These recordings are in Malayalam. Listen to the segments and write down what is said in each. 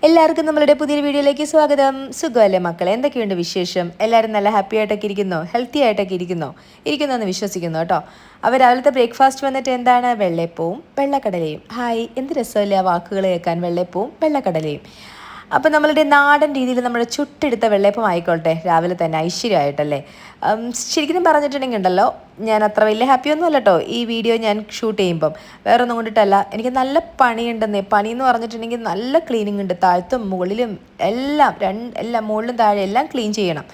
എല്ലാവർക്കും നമ്മളുടെ പുതിയൊരു വീഡിയോയിലേക്ക് സ്വാഗതം. സുഖമല്ലേ മക്കളെ? എന്തൊക്കെയുണ്ട് വിശേഷം? എല്ലാവരും നല്ല ഹാപ്പി ആയിട്ടൊക്കെ ഇരിക്കുന്നോ? ഹെൽത്തി ആയിട്ടൊക്കെ ഇരിക്കുന്നോ എന്ന് വിശ്വസിക്കുന്നു കേട്ടോ. അവർ രാവിലത്തെ ബ്രേക്ക്ഫാസ്റ്റ് വന്നിട്ട് എന്താണ്? വെള്ളയപ്പവും വെള്ളക്കടലയും. ഹായ്, എന്ത് രസമല്ലേ ആ വാക്കുകൾ കേൾക്കാൻ, വെള്ളയപ്പവും വെള്ളക്കടലയും. അപ്പോൾ നമ്മളുടെ നാടൻ രീതിയിൽ നമ്മുടെ ചുട്ടെടുത്ത വെള്ളയപ്പം ആയിക്കോട്ടെ, രാവിലെ തന്നെ ഐശ്വര്യമായിട്ടല്ലേ. ശരിക്കും പറഞ്ഞിട്ടുണ്ടെങ്കിൽ ഉണ്ടല്ലോ, ഞാൻ അത്ര വലിയ ഹാപ്പിയൊന്നും അല്ല കേട്ടോ ഈ വീഡിയോ ഞാൻ ഷൂട്ട് ചെയ്യുമ്പം. വേറെ ഒന്നും കൊണ്ടിട്ടല്ല, എനിക്ക് നല്ല പണിയുണ്ടെന്നേ. പണിയെന്ന് പറഞ്ഞിട്ടുണ്ടെങ്കിൽ നല്ല ക്ലീനിങ് ഉണ്ട്, താഴത്തും മുകളിലും എല്ലാം മുകളിലും താഴെ എല്ലാം ക്ലീൻ ചെയ്യണം.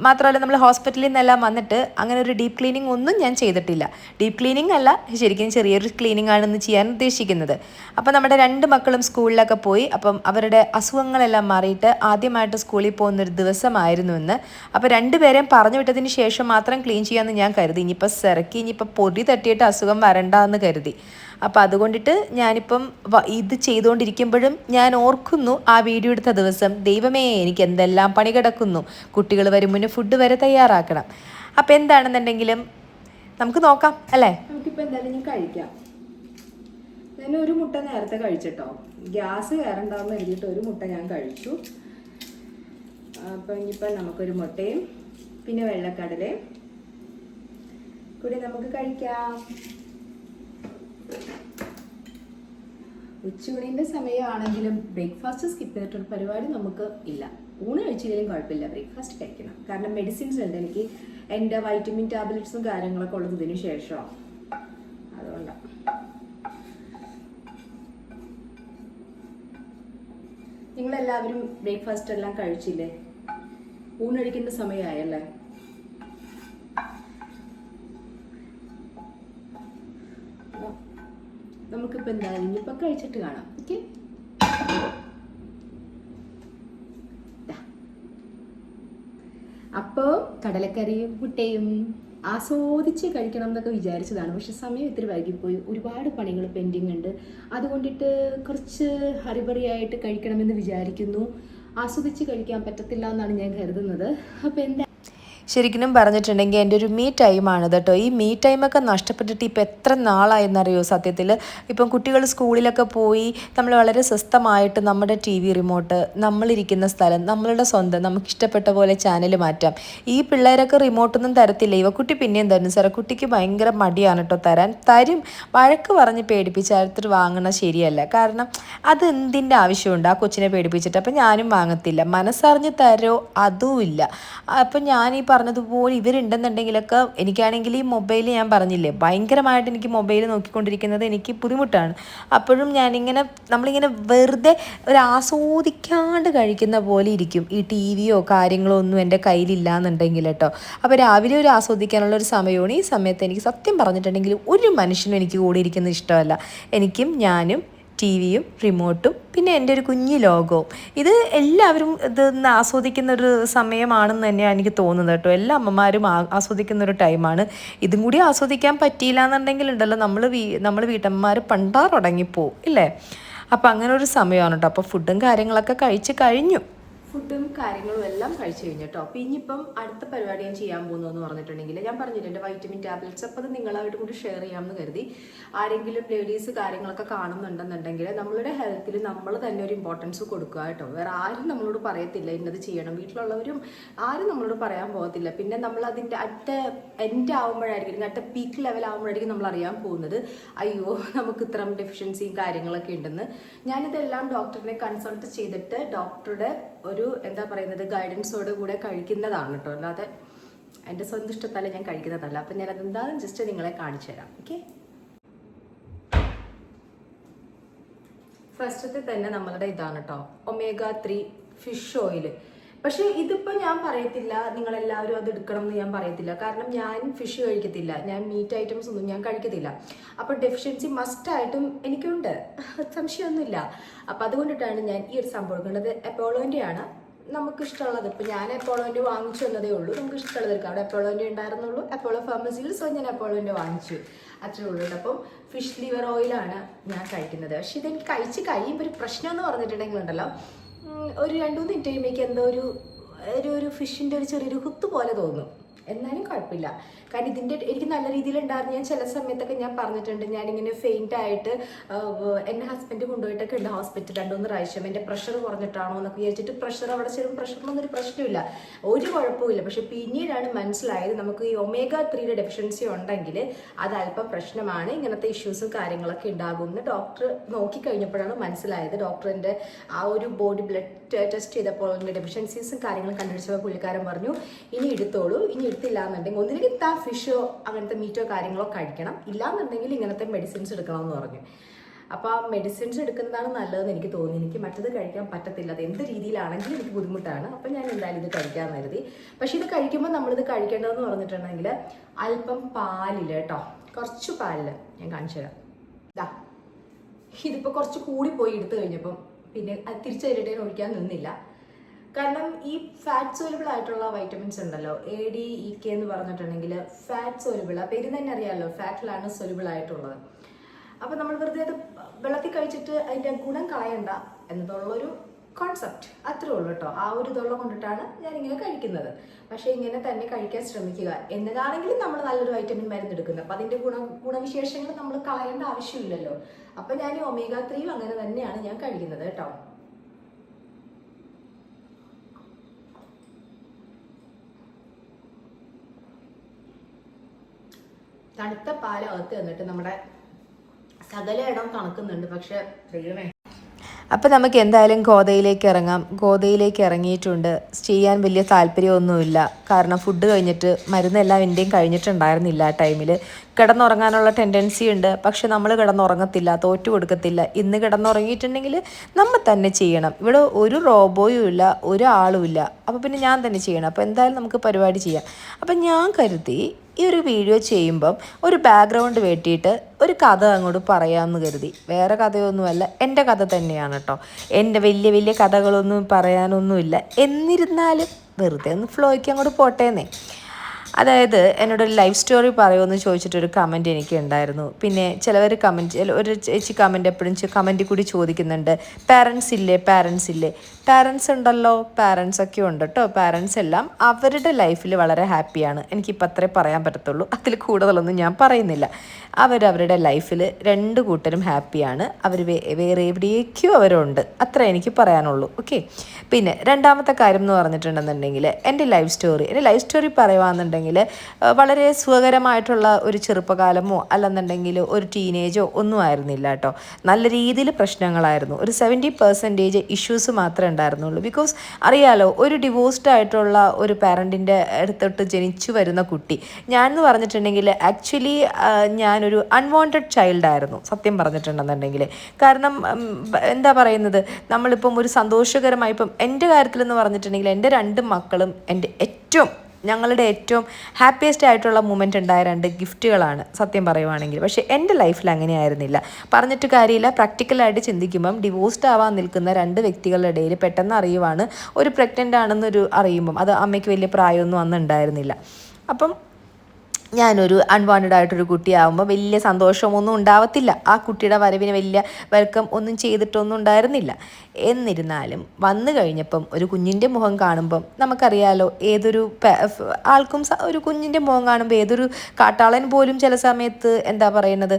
മാത്രമല്ല നമ്മൾ ഹോസ്പിറ്റലിൽ നിന്നെല്ലാം വന്നിട്ട് അങ്ങനെ ഒരു ഡീപ്പ് ക്ലീനിങ് ഒന്നും ഞാൻ ചെയ്തിട്ടില്ല. ഡീപ്പ് ക്ലീനിങ് അല്ല, ശരിക്കും ചെറിയൊരു ക്ലീനിങ് ആണെന്ന് ചെയ്യാൻ ഉദ്ദേശിക്കുന്നത്. അപ്പോൾ നമ്മുടെ രണ്ട് മക്കളും സ്കൂളിലൊക്കെ പോയി. അപ്പം അവരുടെ അസുഖങ്ങളെല്ലാം മാറിയിട്ട് ആദ്യമായിട്ട് സ്കൂളിൽ പോകുന്നൊരു ദിവസമായിരുന്നു ഇന്ന്. അപ്പോൾ രണ്ടുപേരെയും പറഞ്ഞു വിട്ടതിന് ശേഷം മാത്രം ക്ലീൻ ചെയ്യാമെന്ന് ഞാൻ കരുതി. ഇനിയിപ്പോൾ പൊടി തട്ടിയിട്ട് അസുഖം വരണ്ട എന്ന് കരുതി. അപ്പോൾ അതുകൊണ്ടിട്ട് ഞാനിപ്പം ഇത് ചെയ്തുകൊണ്ടിരിക്കുമ്പോഴും ഞാൻ ഓർക്കുന്നു ആ വീഡിയോ എടുത്ത ദിവസം. ദൈവമേ, എനിക്ക് എന്തെല്ലാം പണി കിടക്കുന്നു. കുട്ടികൾ വരും മുന്നേ ഫുഡ് വരെ തയ്യാറാക്കണം. അപ്പോൾ എന്താണെന്നുണ്ടെങ്കിലും നമുക്ക് നോക്കാം അല്ലേ. നമുക്കിപ്പോൾ എന്തായാലും ഞാൻ കഴിക്കാം. ഞാൻ ഒരു മുട്ട നേരത്തെ കഴിച്ചിട്ടോ, ഗ്യാസ് കയറണ്ടാവുന്ന എഴുതിയിട്ട് ഒരു മുട്ട ഞാൻ കഴിച്ചു. അപ്പോൾ ഇനിയിപ്പോൾ നമുക്കൊരു മുട്ടയും പിന്നെ വെള്ളക്കടലയും കൂടി നമുക്ക് കഴിക്കാം. ഉച്ചയൂണിൻ്റെ സമയമാണെങ്കിലും ബ്രേക്ക്ഫാസ്റ്റ് സ്കിപ്പ് ചെയ്തിട്ടൊരു പരിപാടി നമുക്ക് ഇല്ല. ഊണ് കഴിച്ചില്ലെങ്കിലും കുഴപ്പമില്ല, ബ്രേക്ക്ഫാസ്റ്റ് കഴിക്കണം. കാരണം മെഡിസിൻസ് ഉണ്ട് എനിക്ക്, എൻ്റെ വൈറ്റമിൻ ടാബ്ലറ്റ്സും കാര്യങ്ങളൊക്കെ ഉള്ളത് ഇതിന് ശേഷമാണ്. അതുകൊണ്ടാണ്. നിങ്ങളെല്ലാവരും ബ്രേക്ക്ഫാസ്റ്റ് എല്ലാം കഴിച്ചില്ലേ? ഊണ് കഴിക്കേണ്ട സമയമായല്ലേ? നമുക്കിപ്പോൾ എന്തായാലും ഇനിയിപ്പോൾ കഴിച്ചിട്ട് കാണാം. ഓക്കെ, അപ്പോൾ കടലക്കറിയും മുട്ടയും ആസ്വദിച്ച് കഴിക്കണം എന്നൊക്കെ വിചാരിച്ചതാണ്. പക്ഷെ സമയം ഇത്തിരി വൈകിപ്പോയി, ഒരുപാട് പണികൾ പെൻഡിങ് ഉണ്ട്. അതുകൊണ്ടിട്ട് കുറച്ച് ഹറിബറിയായിട്ട് കഴിക്കണമെന്ന് വിചാരിക്കുന്നു. ആസ്വദിച്ച് കഴിക്കാൻ പറ്റത്തില്ല എന്നാണ് ഞാൻ കരുതുന്നത്. അപ്പോൾ എന്താ ശരിക്കും പറഞ്ഞിട്ടുണ്ടെങ്കിൽ എൻ്റെ ഒരു മീ ടൈമാണിത് കേട്ടോ. ഈ മീ ടൈമൊക്കെ നഷ്ടപ്പെട്ടിട്ട് ഇപ്പോൾ എത്ര നാളായെന്നറിയോ സത്യത്തിൽ. ഇപ്പം കുട്ടികൾ സ്കൂളിലൊക്കെ പോയി നമ്മൾ വളരെ സ്വസ്ഥമായിട്ട് നമ്മുടെ ടി വി റിമോട്ട്, നമ്മളിരിക്കുന്ന സ്ഥലം, നമ്മളുടെ സ്വന്തം, നമുക്കിഷ്ടപ്പെട്ട പോലെ ചാനൽ മാറ്റാം. ഈ പിള്ളേരൊക്കെ റിമോട്ടൊന്നും തരത്തില്ല. ഇവക്കുട്ടി പിന്നെയും തരും. കുട്ടിക്ക് ഭയങ്കര മടിയാണ് കേട്ടോ തരും. വഴക്ക് പറഞ്ഞ് പേടിപ്പിച്ചെടുത്തിട്ട് വാങ്ങണ ശരിയല്ല. കാരണം അത് എന്തിൻ്റെ ആവശ്യമുണ്ട് ആ കൊച്ചിനെ പേടിപ്പിച്ചിട്ട്. അപ്പം ഞാനും വാങ്ങത്തില്ല. മനസ്സറിഞ്ഞ് തരോ അതുമില്ല. അപ്പം ഞാനീ പറഞ്ഞതുപോലെ ഇവരുണ്ടെന്നുണ്ടെങ്കിലൊക്കെ, എനിക്കാണെങ്കിൽ ഈ മൊബൈൽ ഞാൻ പറഞ്ഞില്ലേ, ഭയങ്കരമായിട്ട് എനിക്ക് മൊബൈൽ നോക്കിക്കൊണ്ടിരിക്കുന്നത് എനിക്ക് ബുദ്ധിമുട്ടാണ്. അപ്പോഴും നമ്മളിങ്ങനെ വെറുതെ ഒരു ആസ്വദിക്കാണ്ട് കഴിക്കുന്ന പോലെ ഇരിക്കും. ഈ ടി വിയോ കാര്യങ്ങളോ ഒന്നും എൻ്റെ കയ്യിലില്ല എന്നുണ്ടെങ്കിൽ കേട്ടോ. അപ്പോൾ രാവിലെ ഒരു ആസ്വദിക്കാനുള്ള ഒരു സമയമാണ്. ഈ സമയത്ത് എനിക്ക് സത്യം പറഞ്ഞിട്ടുണ്ടെങ്കിൽ ഒരു മനുഷ്യനും എനിക്ക് കൂടി ഇരിക്കുന്നത് ഇഷ്ടമല്ല. ഞാനും ടി വിയും റിമോട്ടും പിന്നെ എൻ്റെ ഒരു കുഞ്ഞു ലോകവും, ഇത് എല്ലാവരും ഇതൊന്ന് ആസ്വദിക്കുന്ന ഒരു സമയമാണെന്ന് തന്നെയാണ് എനിക്ക് തോന്നുന്നത് കേട്ടോ. എല്ലാ അമ്മമാരും ആസ്വദിക്കുന്ന ഒരു ടൈമാണ്. ഇതും കൂടി ആസ്വദിക്കാൻ പറ്റിയില്ല എന്നുണ്ടെങ്കിൽ ഉണ്ടല്ലോ, നമ്മൾ വീട്ടമ്മമാർ പണ്ടാറുടങ്ങിപ്പോവും ഇല്ലേ. അപ്പോൾ അങ്ങനെ ഒരു സമയമാണ് കേട്ടോ. അപ്പോൾ ഫുഡും കാര്യങ്ങളൊക്കെ കഴിച്ച് കഴിഞ്ഞു. ഫുഡും കാര്യങ്ങളും എല്ലാം കഴിച്ചു കഴിഞ്ഞു കേട്ടോ. അപ്പോൾ ഇനിയിപ്പം അടുത്ത പരിപാടി ഞാൻ ചെയ്യാൻ പോകുന്നതെന്ന് പറഞ്ഞിട്ടുണ്ടെങ്കിൽ, ഞാൻ പറഞ്ഞില്ല എൻ്റെ വൈറ്റമിൻ ടാബ്ലറ്റ്സ്, അപ്പോൾ അത് നിങ്ങളായിട്ട് കൂടി ഷെയർ ചെയ്യാമെന്ന് കരുതി. ആരെങ്കിലും ലേഡീസ് കാര്യങ്ങളൊക്കെ കാണുന്നുണ്ടെന്നുണ്ടെങ്കിൽ നമ്മളുടെ ഹെൽത്തിൽ നമ്മൾ തന്നെ ഒരു ഇമ്പോർട്ടൻസ് കൊടുക്കുക കേട്ടോ. വേറെ ആരും നമ്മളോട് പറയത്തില്ല ഇന്നത് ചെയ്യണം, വീട്ടിലുള്ളവരും ആരും നമ്മളോട് പറയാൻ പോകത്തില്ല. പിന്നെ നമ്മൾ അതിൻ്റെ അടുത്ത എൻഡ് ആകുമ്പോഴായിരിക്കും, അടുത്ത പീക്ക് ലെവൽ ആകുമ്പോഴായിരിക്കും നമ്മൾ അറിയാൻ പോകുന്നത്, അയ്യോ നമുക്ക് ഇത്തരം ഡെഫിഷ്യൻസിയും കാര്യങ്ങളൊക്കെ ഉണ്ടെന്ന്. ഞാനിതെല്ലാം ഡോക്ടറിനെ കൺസൾട്ട് ചെയ്തിട്ട് ഡോക്ടറുടെ ഒരു ഗൈഡൻസോട് കൂടെ കഴിക്കുന്നതാണ് കേട്ടോ. അല്ലാതെ എൻ്റെ സ്വന്തം ഇഷ്ടത്താലെ ഞാൻ കഴിക്കുന്നതല്ല. അപ്പം ഞാൻ അതെന്താണെന്ന് ജസ്റ്റ് നിങ്ങളെ കാണിച്ചു തരാം. ഓക്കെ, ഫസ്റ്റത്തെ തന്നെ നമ്മളുടെ ഇതാണ് കേട്ടോ, omega-3 ഫിഷ് ഓയിൽ. പക്ഷെ ഇതിപ്പോൾ ഞാൻ പറയത്തില്ല നിങ്ങളെല്ലാവരും അത് എടുക്കണം എന്ന് ഞാൻ പറയത്തില്ല. കാരണം ഞാൻ ഫിഷ് കഴിക്കത്തില്ല, ഞാൻ മീറ്റ് ഐറ്റംസ് ഒന്നും ഞാൻ കഴിക്കത്തില്ല. അപ്പോൾ ഡെഫിഷ്യൻസി മസ്റ്റായിട്ടും എനിക്കുണ്ട്, സംശയമൊന്നുമില്ല. അപ്പം അതുകൊണ്ടിട്ടാണ് ഞാൻ ഈ ഒരു സംഭവം എടുക്കേണ്ടത്. അപ്പോളോൻ്റെയാണ് നമുക്കിഷ്ടമുള്ളത്. ഇപ്പോൾ ഞാൻ അപ്പോളോൻ്റെ വാങ്ങിച്ചു എന്നതേ ഉള്ളൂ. നമുക്ക് ഇഷ്ടമുള്ളത് എടുക്കാം. അവിടെ അപ്പോളോൻ്റെ ഉണ്ടായിരുന്നുള്ളൂ, അപ്പോളോ ഫാർമസിയിൽ. സോ ഞാൻ അപ്പോളോൻ്റെ വാങ്ങിച്ചു, അത്രേ ഉള്ളൂ. അപ്പം ഫിഷ് ലിവർ ഓയിലാണ് ഞാൻ കഴിക്കുന്നത്. പക്ഷെ ഇതെനിക്ക് കഴിയുമ്പോൾ ഒരു പ്രശ്നം എന്ന് പറഞ്ഞിട്ടുണ്ടെങ്കിൽ ഉണ്ടല്ലോ, ഒരു 2-3 മിനിറ്റ് കഴിയുമ്പോഴേക്ക് എന്തോ ഒരു ഫിഷിൻ്റെ ഒരു ചെറിയൊരു കുത്ത് പോലെ തോന്നും. എന്നാലും കുഴപ്പമില്ല. കാരണം എനിക്ക് നല്ല രീതിയിലുണ്ടായിരുന്നു. ഞാൻ ചില സമയത്തൊക്കെ ഞാൻ പറഞ്ഞിട്ടുണ്ട്, ഞാനിങ്ങനെ ഫെയിൻ്റ് ആയിട്ട് എൻ്റെ ഹസ്ബൻഡ് കൊണ്ടുപോയിട്ടൊക്കെ ഉണ്ട് ഹോസ്പിറ്റൽ 2-3 പ്രാവശ്യം. എൻ്റെ പ്രഷർ കുറഞ്ഞിട്ടാണോ എന്നൊക്കെ വിചാരിച്ചിട്ട് പ്രഷർ അവിടെ ചെല്ലും, പ്രഷറിനൊന്നും ഒരു പ്രശ്നമില്ല, ഒരു കുഴപ്പമില്ല. പക്ഷെ പിന്നീടാണ് മനസ്സിലായത് നമുക്ക് ഈ omega-3 ഡെഫിഷ്യൻസി ഉണ്ടെങ്കിൽ അത് അല്പം പ്രശ്നമാണ്, ഇങ്ങനത്തെ ഇഷ്യൂസും കാര്യങ്ങളൊക്കെ ഉണ്ടാകുമെന്ന് ഡോക്ടർ നോക്കിക്കഴിഞ്ഞപ്പോഴാണ് മനസ്സിലായത്. ഡോക്ടറിൻ്റെ ആ ഒരു ബോഡി ബ്ലഡ് ടെസ്റ്റ് ചെയ്തപ്പോൾ ഡെഫിഷ്യൻസീസും കാര്യങ്ങളും കണ്ടുപിടിച്ചപ്പോൾ പുള്ളിക്കാരൻ പറഞ്ഞു, ഇനി എടുത്തോളൂ, ഇനി എടുത്തില്ല എന്നുണ്ടെങ്കിൽ ഒന്നില്ലെങ്കിൽ ഫിഷോ അങ്ങനത്തെ മീറ്റോ കാര്യങ്ങളോ കഴിക്കണം, ഇല്ലാന്നുണ്ടെങ്കിൽ ഇങ്ങനത്തെ മെഡിസിൻസ് എടുക്കണമെന്ന് പറഞ്ഞു. അപ്പോൾ ആ മെഡിസിൻസ് എടുക്കുന്നതാണ് നല്ലതെന്ന് എനിക്ക് തോന്നി. എനിക്ക് മറ്റത് കഴിക്കാൻ പറ്റത്തില്ല, അത് എന്ത് രീതിയിലാണെങ്കിലും എനിക്ക് ബുദ്ധിമുട്ടാണ്. അപ്പം ഞാൻ എന്തായാലും ഇത് കഴിക്കാമെന്ന് കരുതി. പക്ഷെ ഇത് കഴിക്കുമ്പോൾ നമ്മളിത് കഴിക്കേണ്ടതെന്ന് പറഞ്ഞിട്ടുണ്ടെങ്കിൽ അല്പം പാലിൽ കേട്ടോ, കുറച്ച് പാലിൽ ഞാൻ കാണിച്ചു തരാം. ഇതാ, ഇതിപ്പോൾ കുറച്ച് കൂടിപ്പോയി എടുത്തു കഴിഞ്ഞപ്പം പിന്നെ അത് തിരിച്ചതിലിട്ടേ ഒഴിക്കാൻ നിന്നില്ല. കാരണം ഈ ഫാറ്റ് സോലുബിൾ ആയിട്ടുള്ള വൈറ്റമിൻസ് ഉണ്ടല്ലോ, ADEK എന്ന് പറഞ്ഞിട്ടുണ്ടെങ്കിൽ ഫാറ്റ് സോലുബിൾ, ആ പേര് തന്നെ അറിയാമല്ലോ, ഫാറ്റിലാണ് സോലുബിൾ ആയിട്ടുള്ളത്. അപ്പം നമ്മൾ വെറുതെ അത് വെള്ളത്തിൽ കഴിച്ചിട്ട് അതിൻ്റെ ഗുണം കളയണ്ട എന്നതുള്ളൊരു കോൺസെപ്റ്റ് അത്രേ ഉള്ളൂ കേട്ടോ. ആ ഒരു ഇതുള്ള കൊണ്ടിട്ടാണ് ഞാനിങ്ങനെ കഴിക്കുന്നത്. പക്ഷേ ഇങ്ങനെ തന്നെ കഴിക്കാൻ ശ്രമിക്കുക. എന്നതാണെങ്കിലും നമ്മൾ നല്ലൊരു വൈറ്റമിൻ മരുന്ന് എടുക്കുന്നത്, അപ്പം അതിൻ്റെ ഗുണവിശേഷങ്ങൾ നമ്മൾ കളയേണ്ട ആവശ്യമില്ലല്ലോ. അപ്പം ഞാൻ omega-3 അങ്ങനെ തന്നെയാണ് ഞാൻ കഴിക്കുന്നത് കേട്ടോ. തണുത്ത പാലകത്ത് എന്നിട്ട് നമ്മുടെ സകല ഇടം തണുക്കുന്നുണ്ട്. പക്ഷെ ദൈവമേ, അപ്പോൾ നമുക്ക് എന്തായാലും ഗോതയിലേക്ക് ഇറങ്ങാം. ഗോതയിലേക്ക് ഇറങ്ങിയിട്ടുണ്ട്. ചെയ്യാൻ വലിയ താല്പര്യമൊന്നുമില്ല, കാരണം ഫുഡ് കഴിഞ്ഞിട്ട് മരുന്നെല്ലാം എൻ്റെയും കഴിഞ്ഞിട്ടുണ്ടായിരുന്നില്ല. ആ ടൈമിൽ കിടന്നുറങ്ങാനുള്ള ടെൻഡൻസി ഉണ്ട്, പക്ഷെ നമ്മൾ കിടന്നുറങ്ങത്തില്ല, തോറ്റു കൊടുക്കത്തില്ല. ഇന്ന് കിടന്നുറങ്ങിയിട്ടുണ്ടെങ്കിൽ നമ്മൾ തന്നെ ചെയ്യണം. ഇവിടെ ഒരു റോബോയും ഇല്ല, ഒരാളും ഇല്ല, അപ്പോൾ പിന്നെ ഞാൻ തന്നെ ചെയ്യണം. അപ്പോൾ എന്തായാലും നമുക്ക് പരിപാടി ചെയ്യാം. അപ്പം ഞാൻ കരുതി ഈ ഒരു വീഡിയോ ചെയ്യുമ്പം ഒരു ബാക്ക്ഗ്രൗണ്ട് വെട്ടിയിട്ട് ഒരു കഥ അങ്ങോട്ട് പറയാമെന്ന് കരുതി. വേറെ കഥയൊന്നുമല്ല, എൻ്റെ കഥ തന്നെയാണ് കേട്ടോ. എൻ്റെ വലിയ വലിയ കഥകളൊന്നും പറയാനൊന്നുമില്ല. എന്നിരുന്നാലും വെറുതെ ഒന്ന് ഫ്ലോയ്ക്ക് അങ്ങോട്ട് പോട്ടേന്നേ. അതായത് എന്നോടൊരു ലൈഫ് സ്റ്റോറി പറയുമെന്ന് ചോദിച്ചിട്ടൊരു കമൻറ്റ് എനിക്ക് ഉണ്ടായിരുന്നു. പിന്നെ ചിലവർ ഒരു ചേച്ചി കമൻറ്റ് എപ്പോഴും കമൻറ്റിൽ കൂടി ചോദിക്കുന്നുണ്ട്, പാരൻസ് ഇല്ലേ, പാരൻസ് ഉണ്ടല്ലോ, പാരൻസ് ഒക്കെ ഉണ്ട് കേട്ടോ. പാരൻസ് എല്ലാം അവരുടെ ലൈഫിൽ വളരെ ഹാപ്പിയാണ്. എനിക്കിപ്പോൾ അത്രേ പറയാൻ പറ്റത്തുള്ളൂ, അതിൽ കൂടുതലൊന്നും ഞാൻ പറയുന്നില്ല. അവരവരുടെ ലൈഫിൽ 2 കൂട്ടരും ഹാപ്പിയാണ്. അവർ വേറെ എവിടേക്കോ അവരുണ്ട്, അത്ര എനിക്ക് പറയാനുള്ളൂ. ഓക്കെ. പിന്നെ രണ്ടാമത്തെ കാര്യം എന്ന് പറഞ്ഞിട്ടുണ്ടെന്നുണ്ടെങ്കിൽ എൻ്റെ ലൈഫ് സ്റ്റോറി പറയുകയാണെന്നുണ്ടെങ്കിൽ വളരെ സുഖകരമായിട്ടുള്ള ഒരു ചെറുപ്പകാലമോ അല്ലെന്നുണ്ടെങ്കിൽ ഒരു ടീനേജോ ഒന്നും ആയിരുന്നില്ല കേട്ടോ. നല്ല രീതിയിൽ പ്രശ്നങ്ങളായിരുന്നു. ഒരു 70% ഇഷ്യൂസ് മാത്രമേ ഉണ്ടായിരുന്നുള്ളൂ. ബിക്കോസ് അറിയാലോ, ഒരു ഡിവോഴ്സ്ഡ് ആയിട്ടുള്ള ഒരു പാരൻറ്റിൻ്റെ അടുത്തോട്ട് ജനിച്ചു വരുന്ന കുട്ടി ഞാൻ എന്ന് പറഞ്ഞിട്ടുണ്ടെങ്കിൽ ആക്ച്വലി ഞാനൊരു അൺവാണ്ടഡ് ചൈൽഡായിരുന്നു സത്യം പറഞ്ഞിട്ടുണ്ടെന്നുണ്ടെങ്കിൽ. കാരണം എന്താ പറയുന്നത്, നമ്മളിപ്പം ഒരു സന്തോഷകരമായി ഇപ്പം എൻ്റെ കാര്യത്തിലെന്ന് പറഞ്ഞിട്ടുണ്ടെങ്കിൽ എൻ്റെ 2 മക്കളും ഞങ്ങളുടെ ഏറ്റവും ഹാപ്പിയസ്റ്റ് ആയിട്ടുള്ള മൂമെൻ്റ് ഉണ്ടായ 2 ഗിഫ്റ്റുകളാണ് സത്യം പറയുവാണെങ്കിൽ. പക്ഷേ എൻ്റെ ലൈഫിൽ അങ്ങനെ ആയിരുന്നില്ല. പറഞ്ഞിട്ട് കാര്യമില്ല. പ്രാക്ടിക്കലായിട്ട് ചിന്തിക്കുമ്പം ഡിവോഴ്സ്ഡ് ആവാൻ നിൽക്കുന്ന 2 വ്യക്തികളുടെ ഇടയിൽ പെട്ടെന്ന് അറിയുവാണ് ഒരു പ്രഗ്നൻ്റ് ആണെന്നൊരു അറിയുമ്പം, അത് അമ്മയ്ക്ക് വലിയ പ്രായമൊന്നും അന്ന് ഉണ്ടായിരുന്നില്ല. അപ്പം ഞാനൊരു അൺവാണ്ടഡ് ആയിട്ടൊരു കുട്ടിയാകുമ്പോൾ വലിയ സന്തോഷമൊന്നും ഉണ്ടാവത്തില്ല. ആ കുട്ടിയുടെ വരവിന് വലിയ വെൽക്കം ഒന്നും ചെയ്തിട്ടൊന്നും ഉണ്ടായിരുന്നില്ല. എന്നിരുന്നാലും വന്നു കഴിഞ്ഞപ്പം ഒരു കുഞ്ഞിൻ്റെ മുഖം കാണുമ്പം നമുക്കറിയാലോ, ഏതൊരു ആൾക്കും ഒരു കുഞ്ഞിൻ്റെ മുഖം കാണുമ്പോൾ ഏതൊരു കാട്ടാളൻ പോലും ചില സമയത്ത് എന്താ പറയുന്നത്,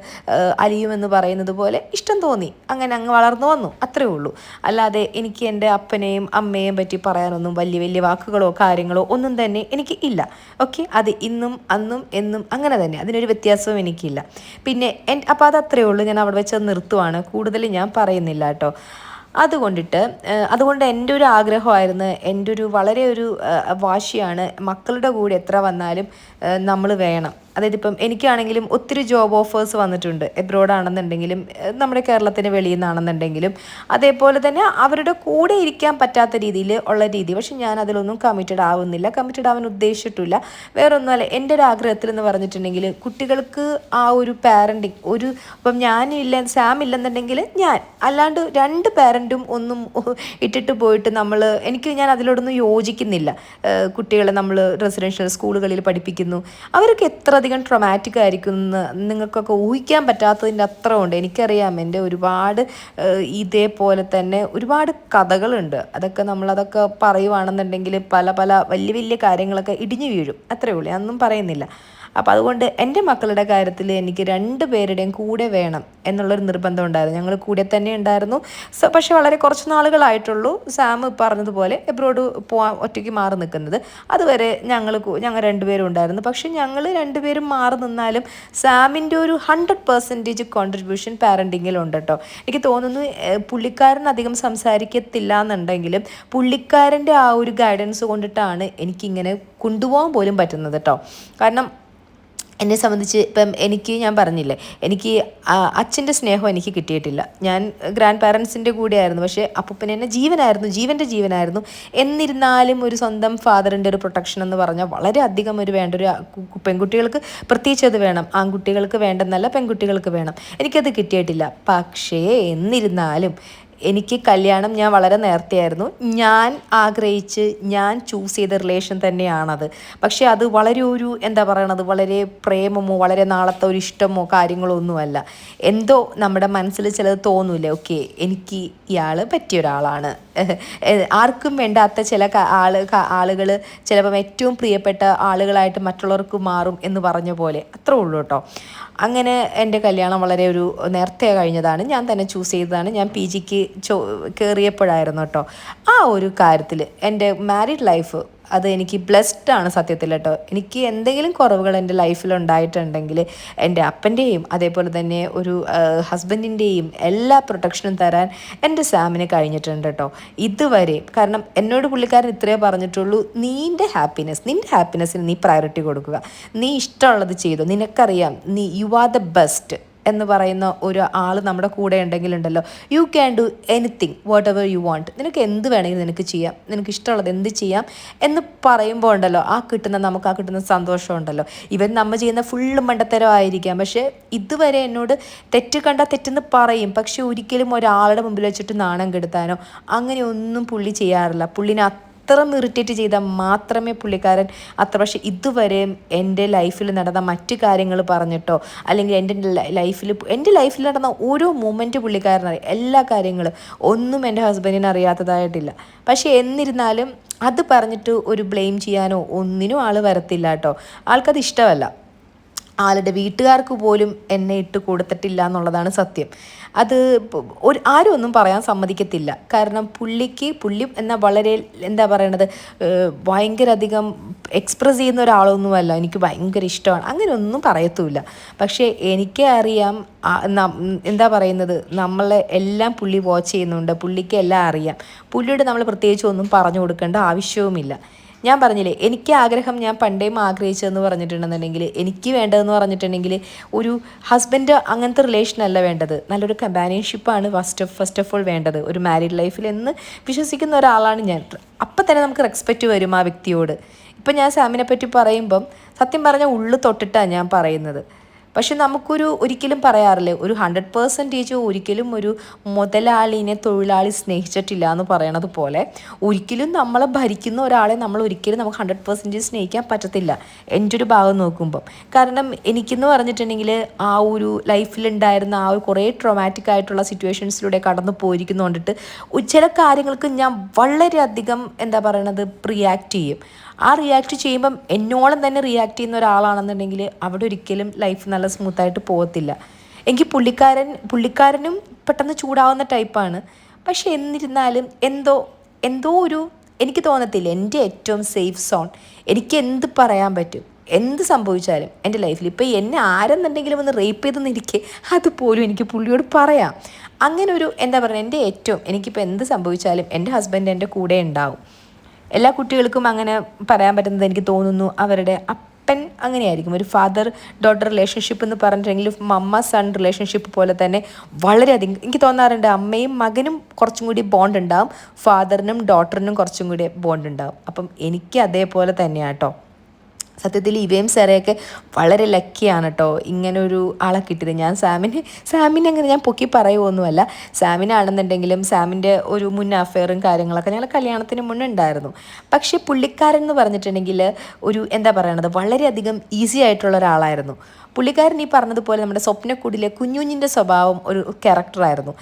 അലിയുമെന്ന് പറയുന്നത് പോലെ ഇഷ്ടം തോന്നി. അങ്ങനെ അങ്ങ് വളർന്നു വന്നു, അത്രേ ഉള്ളൂ. അല്ലാതെ എനിക്ക് എൻ്റെ അപ്പനെയും അമ്മയെയും പറ്റി പറയാനൊന്നും വലിയ വലിയ വാക്കുകളോ കാര്യങ്ങളോ ഒന്നും തന്നെ എനിക്ക് ഇല്ല. ഓക്കെ. അത് ഇന്നും അന്നും എന്നും അങ്ങനെ തന്നെ, അതിനൊരു വ്യത്യാസവും എനിക്കില്ല. പിന്നെ അപ്പോൾ അതത്രയേ ഉള്ളൂ. ഞാൻ അവിടെ വെച്ച് നിർത്തുവാണ്, കൂടുതൽ ഞാൻ പറയുന്നില്ല കേട്ടോ. അതുകൊണ്ട് എൻ്റെ ഒരു ആഗ്രഹമായിരുന്നു, എൻ്റെ ഒരു വളരെ ഒരു വാശിയാണ്, മക്കളുടെ കൂടെ എത്ര വന്നാലും നമ്മൾ വേണം. അതായത് ഇപ്പം എനിക്കാണെങ്കിലും ഒത്തിരി ജോബ് ഓഫേഴ്സ് വന്നിട്ടുണ്ട്, എബ്രോഡാണെന്നുണ്ടെങ്കിലും നമ്മുടെ കേരളത്തിന് വെളിയിൽ നിന്നാണെന്നുണ്ടെങ്കിലും. അതേപോലെ തന്നെ അവരുടെ കൂടെ ഇരിക്കാൻ പറ്റാത്ത രീതിയിൽ ഉള്ള രീതി. പക്ഷെ ഞാൻ അതിലൊന്നും കമ്മിറ്റഡ് ആവാൻ ഉദ്ദേശിച്ചിട്ടില്ല. വേറൊന്നുമല്ല, എൻ്റെ ഒരു ആഗ്രഹത്തിൽ എന്ന് പറഞ്ഞിട്ടുണ്ടെങ്കിൽ കുട്ടികൾക്ക് ആ ഒരു പാരൻറ്റിങ് ഇപ്പം സാം ഇല്ലെന്നുണ്ടെങ്കിൽ ഞാൻ അല്ലാണ്ട് 2 പാരൻറ്റും ഒന്നും ഇട്ടിട്ട് പോയിട്ട് ഞാൻ അതിലോടൊന്നും യോജിക്കുന്നില്ല. കുട്ടികളെ നമ്മൾ റെസിഡൻഷ്യൽ സ്കൂളുകളിൽ പഠിപ്പിക്കുന്നു, അവർക്ക് എത്ര അധികം ട്രൊമാറ്റിക് ആയിരിക്കും എന്ന് നിങ്ങൾക്കൊക്കെ ഊഹിക്കാൻ പറ്റാത്തതിൻ്റെ അത്ര ഉണ്ട്. എനിക്കറിയാം എൻ്റെ ഒരുപാട് ഇതേപോലെ തന്നെ ഒരുപാട് കഥകളുണ്ട്. നമ്മളതൊക്കെ പറയുവാണെന്നുണ്ടെങ്കിൽ പല പല വലിയ വലിയ കാര്യങ്ങളൊക്കെ ഇടിഞ്ഞു വീഴും, അത്രയേ ഉള്ളൂ, ഞാനൊന്നും പറയുന്നില്ല. അപ്പോൾ അതുകൊണ്ട് എൻ്റെ മക്കളുടെ കാര്യത്തിൽ എനിക്ക് 2 പേരുടെയും കൂടെ വേണം എന്നുള്ളൊരു നിർബന്ധം ഉണ്ടായിരുന്നു. ഞങ്ങൾ കൂടെ തന്നെ ഉണ്ടായിരുന്നു. പക്ഷേ വളരെ കുറച്ച് നാളുകളായിട്ടുള്ളൂ സാം പറഞ്ഞതുപോലെ എബ്രോഡ് പോകാൻ ഒറ്റയ്ക്ക് മാറി നിൽക്കുന്നത്. അതുവരെ ഞങ്ങൾ 2 പേരും ഉണ്ടായിരുന്നു. പക്ഷേ ഞങ്ങൾ 2 പേരും മാറി നിന്നാലും സാമിൻ്റെ ഒരു 100% കോൺട്രിബ്യൂഷൻ പാരൻറ്റിങ്ങിലുണ്ട് കേട്ടോ. എനിക്ക് തോന്നുന്നു പുള്ളിക്കാരൻ അധികം സംസാരിക്കത്തില്ല എന്നുണ്ടെങ്കിലും പുള്ളിക്കാരൻ്റെ ആ ഒരു ഗൈഡൻസ് കൊണ്ടിട്ടാണ് എനിക്കിങ്ങനെ കൊണ്ടുപോകാൻ പോലും പറ്റുന്നത് കേട്ടോ. കാരണം എന്നെ സംബന്ധിച്ച് ഇപ്പം ഞാൻ പറഞ്ഞില്ലേ, എനിക്ക് അച്ഛൻ്റെ സ്നേഹം എനിക്ക് കിട്ടിയിട്ടില്ല. ഞാൻ ഗ്രാൻഡ് പാരൻസിൻ്റെ കൂടെയായിരുന്നു. പക്ഷേ അപ്പൂപ്പൻ എന്നെ ജീവൻ്റെ ജീവനായിരുന്നു. എന്നിരുന്നാലും ഒരു സ്വന്തം ഫാദറിൻ്റെ ഒരു പ്രൊട്ടക്ഷൻ എന്ന് പറഞ്ഞാൽ വളരെ അധികം വേണ്ട ഒരു പെൺകുട്ടികൾക്ക് പ്രത്യേകിച്ച് അത് വേണം. ആൺകുട്ടികൾക്ക് വേണ്ടെന്നല്ല, പെൺകുട്ടികൾക്ക് വേണം. എനിക്കത് കിട്ടിയിട്ടില്ല. പക്ഷേ എന്നിരുന്നാലും എനിക്ക് കല്യാണം ഞാൻ വളരെ നേരത്തെയായിരുന്നു. ഞാൻ ആഗ്രഹിച്ച് ഞാൻ ചൂസ് ചെയ്ത റിലേഷൻ തന്നെയാണത്. പക്ഷേ അത് വളരെ വളരെ പ്രേമമോ വളരെ നാളത്തെ ഒരു ഇഷ്ടമോ കാര്യങ്ങളോ ഒന്നുമല്ല. എന്തോ നമ്മുടെ മനസ്സിൽ ചിലത് തോന്നൂലേ, ഓക്കെ എനിക്ക് ഇയാൾ പറ്റിയ ഒരാളാണ്. ആർക്കും വേണ്ടാത്ത ചില ആളുകൾ ചിലപ്പം ഏറ്റവും പ്രിയപ്പെട്ട ആളുകളായിട്ട് മറ്റുള്ളവർക്ക് മാറും എന്ന് പറഞ്ഞ പോലെ, അത്രേ ഉള്ളൂ കേട്ടോ. അങ്ങനെ എൻ്റെ കല്യാണം വളരെ നേരത്തെ കഴിഞ്ഞതാണ്. ഞാൻ തന്നെ ചൂസ് ചെയ്തതാണ്. ഞാൻ PGക്ക് കയറിയപ്പോഴായിരുന്നു കേട്ടോ. ആ ഒരു കാര്യത്തിൽ എൻ്റെ മാരീഡ് ലൈഫ് അത് എനിക്ക് ബ്ലെസ്ഡ് ആണ് സത്യത്തിൽ കേട്ടോ. എനിക്ക് എന്തെങ്കിലും കുറവുകൾ എൻ്റെ ലൈഫിൽ ഉണ്ടായിട്ടുണ്ടെങ്കിൽ എൻ്റെ അപ്പൻ്റെയും അതേപോലെ തന്നെ ഒരു ഹസ്ബൻഡിൻ്റെയും എല്ലാ പ്രൊട്ടക്ഷനും തരാൻ എൻ്റെ സാമിന് കഴിഞ്ഞിട്ടുണ്ട് കേട്ടോ ഇതുവരെ. കാരണം എന്നോട് പുള്ളിക്കാരൻ ഇത്രയേ പറഞ്ഞിട്ടുള്ളൂ, നിൻ്റെ ഹാപ്പിനെസ്സിന് നീ പ്രയോറിറ്റി കൊടുക്കുക, നീ ഇഷ്ടമുള്ളത് ചെയ്തു, നിനക്കറിയാം യു ആർ ദ ബെസ്റ്റ് എന്ന് പറയുന്ന ഒരു ആൾ നമ്മുടെ കൂടെ ഉണ്ടെങ്കിലുണ്ടല്ലോ, you can do anything whatever you want. നിനക്ക് എന്ത് വേണമെങ്കിലും നിനക്ക് ചെയ്യാം, നിനക്ക് ഇഷ്ടമുള്ളത് എന്ത് ചെയ്യാം എന്ന് പറയുമ്പോൾ ഉണ്ടല്ലോ നമുക്ക് ആ കിട്ടുന്ന സന്തോഷം ഉണ്ടല്ലോ. നമ്മൾ ചെയ്യുന്ന ഫുള്ള് മണ്ടത്തരമായിരിക്കാം, പക്ഷേ ഇതുവരെ എന്നോട് തെറ്റ് കണ്ടാൽ തെറ്റെന്ന് പറയും. പക്ഷെ ഒരിക്കലും ഒരാളുടെ മുമ്പിൽ വെച്ചിട്ട് നാണം കെടുത്താനോ അങ്ങനെയൊന്നും പുള്ളി ചെയ്യാറില്ല. പുള്ളിനെ അത്ര ഇറിറ്റേറ്റ് ചെയ്താൽ മാത്രമേ പുള്ളിക്കാരൻ പക്ഷേ ഇതുവരെ എൻ്റെ ലൈഫിൽ നടന്ന മറ്റു കാര്യങ്ങൾ പറഞ്ഞിട്ടോ അല്ലെങ്കിൽ എൻ്റെ ലൈഫിൽ നടന്ന ഓരോ മൊമെൻറ്റ് പുള്ളിക്കാരനറിയാം. എല്ലാ കാര്യങ്ങളും ഒന്നും എൻ്റെ ഹസ്ബൻഡിന് അറിയാത്തതായിട്ടില്ല. പക്ഷേ എന്നിരുന്നാലും അത് പറഞ്ഞിട്ട് ഒരു ബ്ലെയിം ചെയ്യാനോ ഒന്നിനും ആൾ വരത്തില്ല കേട്ടോ. ആൾക്കത് ഇഷ്ടമല്ല. ആളുടെ വീട്ടുകാർക്ക് പോലും എന്നെ ഇട്ട് കൊടുത്തിട്ടില്ല എന്നുള്ളതാണ് സത്യം. അത് ആരും ഒന്നും പറയാൻ സമ്മതിക്കത്തില്ല. കാരണം പുള്ളി എന്ന വളരെ ഭയങ്കര അധികം എക്സ്പ്രസ് ചെയ്യുന്ന ഒരാളൊന്നുമല്ല. എനിക്ക് ഭയങ്കര ഇഷ്ടമാണ് അങ്ങനെ ഒന്നും പറയത്തുമില്ല. പക്ഷേ എനിക്ക് അറിയാം നമ്മളെ എല്ലാം പുള്ളി വാച്ച് ചെയ്യുന്നുണ്ട്. പുള്ളിക്ക് എല്ലാം അറിയാം. പുള്ളിയോട് നമ്മൾ പ്രത്യേകിച്ച് ഒന്നും പറഞ്ഞു കൊടുക്കേണ്ട ആവശ്യവുമില്ല. ഞാൻ പറഞ്ഞില്ലേ, എനിക്ക് ആഗ്രഹം ഞാൻ പണ്ടേയും ആഗ്രഹിച്ചതെന്ന് പറഞ്ഞിട്ടുണ്ടെന്നുണ്ടെങ്കിൽ എനിക്ക് വേണ്ടതെന്ന് പറഞ്ഞിട്ടുണ്ടെങ്കിൽ ഒരു ഹസ്ബൻഡ് അങ്ങനത്തെ റിലേഷനല്ല വേണ്ടത്, നല്ലൊരു കമ്പാനിയൻഷിപ്പാണ് ഫസ്റ്റ് ഓഫ് ഓൾ വേണ്ടത് ഒരു മാരീഡ് ലൈഫിൽ എന്ന് വിശ്വസിക്കുന്ന ഒരാളാണ് ഞാൻ. അപ്പം തന്നെ നമുക്ക് റെസ്പെക്റ്റ് വരും ആ വ്യക്തിയോട്. ഇപ്പം ഞാൻ സാമിനെ പറ്റി പറയുമ്പം സത്യം പറഞ്ഞാൽ ഉള്ളു തൊട്ടിട്ടാണ് ഞാൻ പറയുന്നത്. പക്ഷെ ഒരിക്കലും പറയാറില്ലേ, ഒരു 100% ഒരിക്കലും ഒരു മുതലാളിനെ തൊഴിലാളി സ്നേഹിച്ചിട്ടില്ല എന്ന് പറയണത് പോലെ ഒരിക്കലും നമ്മളെ ഭരിക്കുന്ന ഒരാളെ നമുക്ക് 100% സ്നേഹിക്കാൻ പറ്റത്തില്ല എൻ്റെ ഒരു ഭാഗം നോക്കുമ്പം. കാരണം എനിക്കെന്ന് പറഞ്ഞിട്ടുണ്ടെങ്കിൽ ആ ഒരു ലൈഫിലുണ്ടായിരുന്ന ആ ഒരു കുറേ ട്രോമാറ്റിക് ആയിട്ടുള്ള സിറ്റുവേഷൻസിലൂടെ കടന്നു പോയിരിക്കുന്നതുകൊണ്ടിട്ട് ചില കാര്യങ്ങൾക്ക് ഞാൻ വളരെയധികം റിയാക്ട് ചെയ്യും. ആ റിയാക്ട് ചെയ്യുമ്പം എന്നോളം തന്നെ റിയാക്ട് ചെയ്യുന്ന ഒരാളാണെന്നുണ്ടെങ്കിൽ അവിടെ ഒരിക്കലും ലൈഫ് നല്ല സ്മൂത്തായിട്ട് പോകത്തില്ല. എനിക്ക് പുള്ളിക്കാരനും പെട്ടെന്ന് ചൂടാവുന്ന ടൈപ്പാണ്. പക്ഷെ എന്നിരുന്നാലും എന്തോ എനിക്ക് തോന്നത്തില്ല എൻ്റെ ഏറ്റവും സേഫ് സോൺ. എനിക്ക് എന്ത് പറയാൻ പറ്റും, എന്ത് സംഭവിച്ചാലും എൻ്റെ ലൈഫിൽ. ഇപ്പോൾ എന്നെ ആരെന്നുണ്ടെങ്കിലും ഒന്ന് റേപ്പ് ചെയ്തെന്നിരിക്കെ അതുപോലും എനിക്ക് പുള്ളിയോട് പറയാം. അങ്ങനെ എൻ്റെ ഏറ്റവും എനിക്കിപ്പോൾ എന്ത് സംഭവിച്ചാലും എൻ്റെ ഹസ്ബൻഡ് എൻ്റെ കൂടെ ഉണ്ടാവും. എല്ലാ കുട്ടികൾക്കും അങ്ങനെ പറയാൻ പറ്റുന്നത് എനിക്ക് തോന്നുന്നു അവരുടെ അപ്പൻ അങ്ങനെയായിരിക്കും. ഒരു ഫാദർ ഡോട്ടർ റിലേഷൻഷിപ്പ് എന്ന് പറഞ്ഞിട്ടുണ്ടെങ്കിൽ മമ്മ സൺ റിലേഷൻഷിപ്പ് പോലെ തന്നെ വളരെയധികം എനിക്ക് തോന്നാറുണ്ട്. അമ്മയും മകനും കുറച്ചും കൂടി ബോണ്ട് ഉണ്ടാവും, ഫാദറിനും ഡോട്ടറിനും കുറച്ചും കൂടി ബോണ്ട് ഉണ്ടാവും. അപ്പം എനിക്ക് അതേപോലെ തന്നെയാണ് കേട്ടോ. സത്യത്തിൽ ഇവയും സെറയൊക്കെ വളരെ ലക്കിയാണ് കേട്ടോ ഇങ്ങനൊരു ആളെ കിട്ടിയത്. ഞാൻ സാമിനെ അങ്ങനെ ഞാൻ പൊക്കി പറയുമൊന്നുമല്ല. സാമിനാണെന്നുണ്ടെങ്കിലും സാമിൻ്റെ ഒരു മുൻ അഫെയറും കാര്യങ്ങളൊക്കെ ഞങ്ങൾ കല്യാണത്തിന് മുന്നേ ഉണ്ടായിരുന്നു. പക്ഷേ പുള്ളിക്കാരൻ എന്ന് പറഞ്ഞിട്ടുണ്ടെങ്കിൽ ഒരു എന്താ പറയണത്, വളരെയധികം ഈസി ആയിട്ടുള്ള ഒരാളായിരുന്നു. പുള്ളിക്കാരൻ ഈ പറഞ്ഞതുപോലെ നമ്മുടെ സ്വപ്നക്കൂടിലെ കുഞ്ഞുഞ്ഞിൻ്റെ സ്വഭാവം ഒരു ക്യാരക്ടറായിരുന്നു.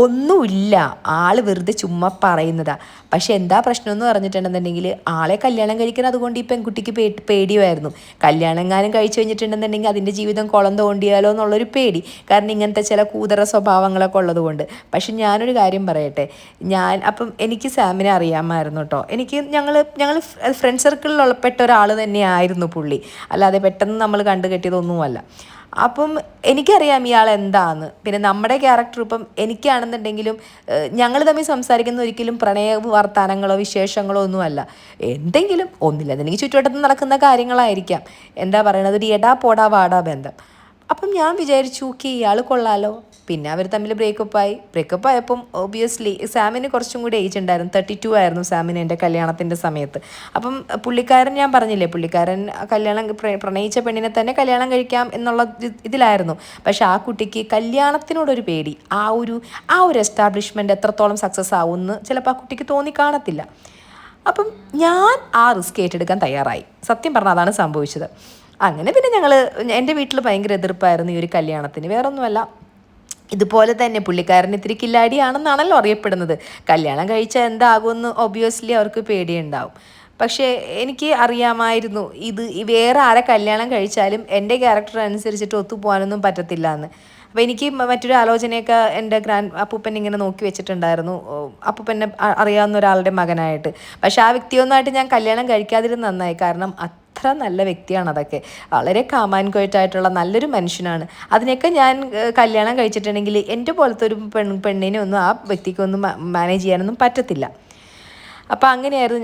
ഒന്നുമില്ല, ആൾ വെറുതെ ചുമ്മാ പറയുന്നതാ. പക്ഷെ എന്താ പ്രശ്നം എന്ന് പറഞ്ഞിട്ടുണ്ടെന്നുണ്ടെങ്കിൽ ആളെ കല്യാണം കഴിക്കുന്നത് അതുകൊണ്ട് ഈ പെൺകുട്ടിക്ക് പേടിയുമായിരുന്നു. കല്യാണം എങ്ങാനും കഴിച്ചു കഴിഞ്ഞിട്ടുണ്ടെന്നുണ്ടെങ്കിൽ അതിൻ്റെ ജീവിതം കുളം തോണ്ടിയാലോ എന്നുള്ളൊരു പേടി. കാരണം ഇങ്ങനത്തെ ചില കൂതറ സ്വഭാവങ്ങളൊക്കെ ഉള്ളതുകൊണ്ട്. പക്ഷെ ഞാനൊരു കാര്യം പറയട്ടെ, അപ്പം എനിക്ക് സാമിനെ അറിയാമായിരുന്നു കേട്ടോ. ഞങ്ങൾ ഫ്രണ്ട് സർക്കിളിലുള്ള പെട്ട ഒരാൾ തന്നെയായിരുന്നു പുള്ളി. അല്ലാതെ പെട്ടെന്ന് നമ്മൾ കണ്ടു കെട്ടിയതൊന്നുമല്ല. അപ്പം എനിക്കറിയാം ഇയാൾ എന്താന്ന്. പിന്നെ നമ്മുടെ ക്യാരക്ടർ ഇപ്പം എനിക്കാണെന്നുണ്ടെങ്കിലും ഞങ്ങൾ തമ്മിൽ സംസാരിക്കുന്ന ഒരിക്കലും പ്രണയ വർത്താനങ്ങളോ വിശേഷങ്ങളോ ഒന്നുമല്ല. എന്തെങ്കിലും ഒന്നില്ലെന്നുണ്ടെങ്കിൽ ചുറ്റുവട്ടത്ത് നടക്കുന്ന കാര്യങ്ങളായിരിക്കാം. എന്താ പറയണത്, ഒരു എടാ പോടാ വാടാ ബന്ധം. അപ്പം ഞാൻ വിചാരിച്ചു ഇയാൾ കൊള്ളാലോ. പിന്നെ അവർ തമ്മിൽ ബ്രേക്കപ്പ് ആയപ്പം ഒബിയസ്ലി സാമിന് കുറച്ചും കൂടി ഏജ് ഉണ്ടായിരുന്നു. 32 ആയിരുന്നു സാമിന് എൻ്റെ കല്യാണത്തിൻ്റെ സമയത്ത്. അപ്പം പുള്ളിക്കാരൻ, ഞാൻ പറഞ്ഞില്ലേ, പുള്ളിക്കാരൻ പ്രണയിച്ച പെണ്ണിനെ തന്നെ കല്യാണം കഴിക്കാം എന്നുള്ള ഇതിലായിരുന്നു. പക്ഷെ ആ കുട്ടിക്ക് കല്യാണത്തിനോടൊരു പേടി. ആ ഒരു എസ്റ്റാബ്ലിഷ്മെൻറ്റ് എത്രത്തോളം സക്സസ് ആവുമെന്ന് ചിലപ്പോൾ ആ കുട്ടിക്ക് തോന്നി കാണത്തില്ല. അപ്പം ഞാൻ ആ റിസ്ക് ഏറ്റെടുക്കാൻ തയ്യാറായി. സത്യം പറഞ്ഞാൽ അതാണ് സംഭവിച്ചത്. അങ്ങനെ പിന്നെ എൻ്റെ വീട്ടിൽ ഭയങ്കര എതിർപ്പായിരുന്നു ഈ ഒരു കല്യാണത്തിന്. വേറൊന്നുമല്ല, ഇതുപോലെ തന്നെ പുള്ളിക്കാരൻ ഇത്തിരി കില്ലാടിയാണെന്നാണല്ലോ അറിയപ്പെടുന്നത്. കല്യാണം കഴിച്ചാൽ എന്താകുമെന്ന് ഒബ്വിയസ്ലി അവർക്ക് പേടിയുണ്ടാവും. പക്ഷേ എനിക്ക് അറിയാമായിരുന്നു ഇത് വേറെ ആരെ കല്യാണം കഴിച്ചാലും എൻ്റെ ക്യാരക്ടർ അനുസരിച്ചിട്ട് ഒത്തുപോകാനൊന്നും പറ്റത്തില്ല എന്ന്. അപ്പോൾ എനിക്ക് മറ്റൊരു ആലോചനയൊക്കെ എൻ്റെ അപ്പൂപ്പൻ ഇങ്ങനെ നോക്കി വെച്ചിട്ടുണ്ടായിരുന്നു, അപ്പൂപ്പനെ അറിയാവുന്ന ഒരാളുടെ മകനായിട്ട്. പക്ഷെ ആ വ്യക്തിയൊന്നുമായിട്ട് ഞാൻ കല്യാണം കഴിക്കാതിരുന്ന് നന്നായി. കാരണം അത്ര നല്ല വ്യക്തിയാണ്. അതൊക്കെ വളരെ കാമാൻകോയിട്ടായിട്ടുള്ള നല്ലൊരു മനുഷ്യനാണ്. അതിനൊക്കെ ഞാൻ കല്യാണം കഴിച്ചിട്ടുണ്ടെങ്കിൽ എൻ്റെ പോലത്തെ ഒരു പെണ്ണിനെ ഒന്നും ആ വ്യക്തിക്കൊന്നും മാനേജ് ചെയ്യാനൊന്നും പറ്റത്തില്ല. അപ്പോൾ അങ്ങനെയായിരുന്നു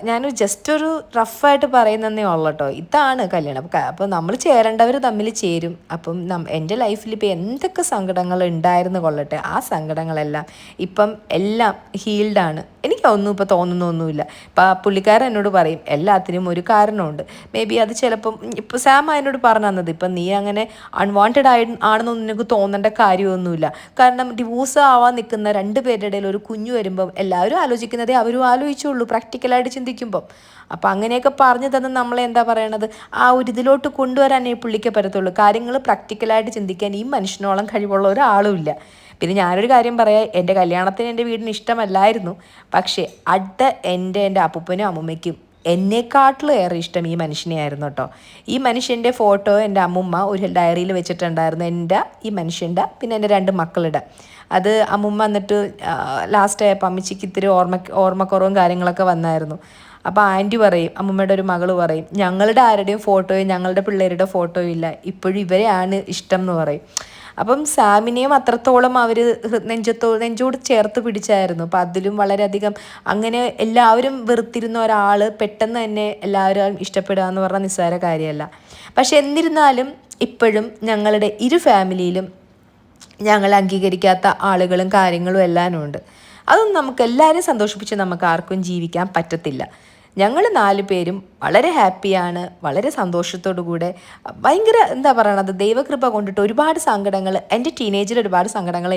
ഞാനൊരു ജസ്റ്റ് ഒരു റഫായിട്ട് പറയുന്നതേ ഉള്ളൂ കേട്ടോ. ഇതാണ് കല്യാണം. അപ്പോൾ നമ്മൾ ചേരേണ്ടവർ തമ്മിൽ ചേരും. അപ്പം എൻ്റെ ലൈഫിൽ ഇപ്പോൾ എന്തൊക്കെ സങ്കടങ്ങൾ ഉണ്ടായിരുന്നു കൊള്ളട്ടെ, ആ സങ്കടങ്ങളെല്ലാം ഇപ്പം എല്ലാം ഹീൽഡാണ്. എനിക്കൊന്നും ഇപ്പോൾ തോന്നുന്നൊന്നുമില്ല. ഇപ്പം ആ പുള്ളിക്കാരൻ എന്നോട് പറയും എല്ലാത്തിനും ഒരു കാരണമുണ്ട്. മേ ബി അത് ചിലപ്പം ഇപ്പോൾ സാം എന്നോട് പറഞ്ഞു തന്നത്, ഇപ്പം നീ അങ്ങനെ അൺവാണ്ടഡ് ആണെന്നൊന്നും നിനക്ക് തോന്നേണ്ട കാര്യമൊന്നുമില്ല. കാരണം ഡിവോഴ്സ് ആവാൻ നിൽക്കുന്ന 2 പേരുടെ ഇടയിൽ ഒരു കുഞ്ഞു വരുമ്പം എല്ലാവരും ആലോചിക്കുന്നതേ അവരും ആലോചിച്ചുള്ളൂ പ്രാക്ടിക്കലായിട്ട് ചിന്തിക്കുമ്പം. അപ്പം അങ്ങനെയൊക്കെ പറഞ്ഞു തന്നെ നമ്മളെ എന്താ പറയണത്, ആ ഒരു ഇതിലോട്ട് കൊണ്ടുവരാനേ പുള്ളിക്ക് പറ്റത്തുള്ളൂ. കാര്യങ്ങൾ പ്രാക്ടിക്കലായിട്ട് ചിന്തിക്കാൻ ഈ മനുഷ്യനോളം കഴിവുള്ള ഒരാളുമില്ല. പിന്നെ ഞാനൊരു കാര്യം പറയാം, എൻ്റെ കല്യാണത്തിന് എൻ്റെ വീടിന് ഇഷ്ടമല്ലായിരുന്നു. പക്ഷേ എൻ്റെ അപ്പൂപ്പനും അമ്മൂമ്മയ്ക്കും എന്നെക്കാട്ടിലും ഏറെ ഇഷ്ടം ഈ മനുഷ്യനെയായിരുന്നു കേട്ടോ. ഈ മനുഷ്യൻ്റെ ഫോട്ടോ എൻ്റെ അമ്മൂമ്മ ഒരു ഡയറിയിൽ വെച്ചിട്ടുണ്ടായിരുന്നു, ഈ മനുഷ്യൻ്റെ പിന്നെ എൻ്റെ 2 മക്കളുടെ. അത് അമ്മൂമ്മ എന്നിട്ട് ലാസ്റ്റ് ആയപ്പോൾ അമ്മച്ചിക്ക് ഇത്തിരി ഓർമ്മക്കുറവും കാര്യങ്ങളൊക്കെ വന്നായിരുന്നു. അപ്പോൾ ആൻറ്റി പറയും, അമ്മൂമ്മയുടെ ഒരു മകൾ പറയും, ഞങ്ങളുടെ ആരുടെയും ഫോട്ടോയും ഞങ്ങളുടെ പിള്ളേരുടെ ഫോട്ടോയും ഇല്ല, ഇപ്പോഴും ഇവരെയാണ് ഇഷ്ടം എന്ന് പറയും. അപ്പം സാമിനെയും അത്രത്തോളം അവർ നെഞ്ചോട് ചേർത്ത് പിടിച്ചായിരുന്നു. അപ്പം അതിലും വളരെയധികം അങ്ങനെ എല്ലാവരും വെറുത്തിരുന്ന ഒരാൾ പെട്ടെന്ന് തന്നെ എല്ലാവരും ഇഷ്ടപ്പെടുക എന്ന് പറഞ്ഞാൽ നിസ്സാര കാര്യമല്ല. പക്ഷെ എന്നിരുന്നാലും ഇപ്പോഴും ഞങ്ങളുടെ ഫാമിലിയിലും ഞങ്ങൾ അംഗീകരിക്കാത്ത ആളുകളും കാര്യങ്ങളും എല്ലാം ഉണ്ട്. അതൊന്നും നമുക്ക് എല്ലാവരും സന്തോഷിപ്പിച്ച് നമുക്ക് ആർക്കും ജീവിക്കാൻ പറ്റത്തില്ല. ഞങ്ങൾ 4 പേരും വളരെ ഹാപ്പിയാണ്, വളരെ സന്തോഷത്തോടു കൂടെ. ഭയങ്കര എന്താ പറയണത്, ദൈവകൃപ കൊണ്ടിട്ട് ഒരുപാട് സങ്കടങ്ങൾ, എൻ്റെ ടീനേജിൽ ഒരുപാട് സങ്കടങ്ങൾ